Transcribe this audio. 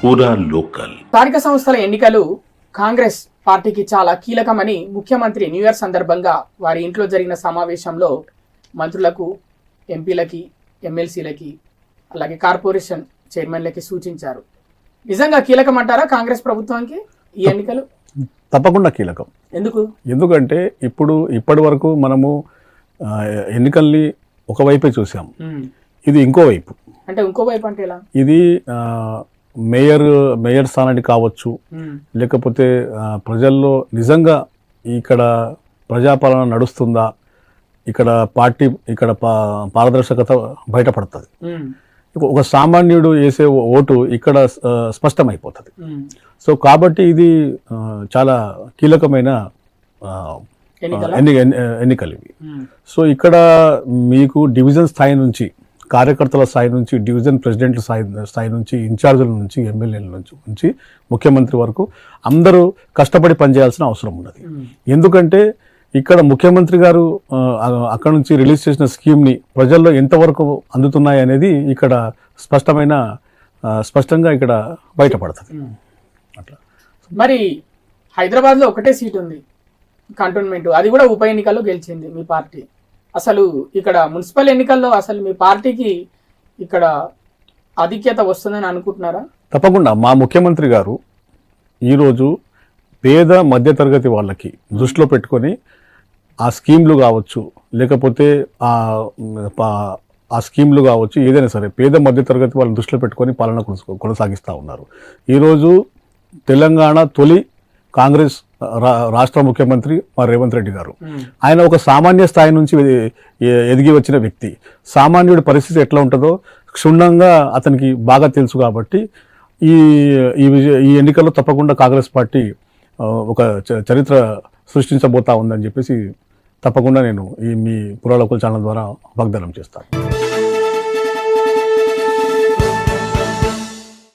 పూరా లోకల్. స్థానిక సంస్థల ఎన్నికలు కాంగ్రెస్ పార్టీకి చాలా కీలకమని ముఖ్యమంత్రి న్యూ ఇయర్ సందర్భంగా వారి ఇంట్లో జరిగిన సమావేశంలో మంత్రులకు, ఎంపీలకి, ఎమ్మెల్సీలకి, అలాగే కార్పొరేషన్ చైర్మన్లకి సూచించారు. నిజంగా కీలకం అంటారా కాంగ్రెస్ ప్రభుత్వానికి ఈ ఎన్నికలు? తప్పకుండా కీలకం. ఎందుకంటే ఇప్పటి వరకు మనము ఎన్నికల్ని ఒకవైపే చూసాం. ఇది ఇంకో వైపు. అంటే ఇంకో వైపు అంటే ఎలా? ఇది మేయర్ స్థానానికి కావచ్చు, లేకపోతే ప్రజల్లో నిజంగా ఇక్కడ ప్రజాపాలన నడుస్తుందా, ఇక్కడ పారదర్శకత బయటపడుతుంది. ఒక సామాన్యుడు వేసే ఓటు ఇక్కడ స్పష్టమైపోతుంది. సో కాబట్టి ఇది చాలా కీలకమైన ఎన్నికలు ఇవి. సో ఇక్కడ మీకు డివిజన్ స్థాయి నుంచి, కార్యకర్తల స్థాయి నుంచి, డివిజన్ ప్రెసిడెంట్ల స్థాయి నుంచి, ఇన్ఛార్జీల నుంచి, ఎమ్మెల్యేల నుంచి ముఖ్యమంత్రి వరకు అందరూ కష్టపడి పనిచేయాల్సిన అవసరం ఉన్నది. ఎందుకంటే ఇక్కడ ముఖ్యమంత్రి గారు అక్కడ నుంచి రిలీజ్ చేసిన స్కీమ్ని ప్రజల్లో ఎంతవరకు అందుతున్నాయి అనేది ఇక్కడ స్పష్టంగా ఇక్కడ బయటపడుతుంది. అట్లా మరి హైదరాబాద్లో ఒకటే సీట్ ఉంది కంటోన్మెంట్, అది కూడా ఉప ఎన్నికల్లో గెలిచింది మీ పార్టీ. అసలు ఇక్కడ మున్సిపల్ ఎన్నికల్లో అసలు మీ పార్టీకి ఇక్కడ ఆధిక్యత వస్తుందని అనుకుంటున్నారా? తప్పకుండా. మా ముఖ్యమంత్రి గారు ఈరోజు పేద మధ్యతరగతి వాళ్ళకి దృష్టిలో పెట్టుకొని ఆ స్కీమ్లు కావచ్చు, లేకపోతే ఆ స్కీమ్లు కావచ్చు, ఏదైనా సరే పేద మధ్యతరగతి వాళ్ళని దృష్టిలో పెట్టుకొని పాలన కొనసాగిస్తూ ఉన్నారు. ఈరోజు తెలంగాణ తొలి కాంగ్రెస్ రాష్ట్ర ముఖ్యమంత్రి మా రేవంత్ రెడ్డి గారు. ఆయన ఒక సామాన్య స్థాయి నుంచి ఎదిగి వచ్చిన వ్యక్తి. సామాన్యుడి పరిస్థితి ఎట్లా ఉంటుందో క్షుణ్ణంగా అతనికి బాగా తెలుసు. కాబట్టి ఈ ఎన్నికల్లో తప్పకుండా కాంగ్రెస్ పార్టీ ఒక చరిత్ర సృష్టించబోతా ఉందని చెప్పేసి తప్పకుండా నేను మీ పురాలోకల్ ఛానల్ ద్వారా వాగ్దానం చేస్తాను.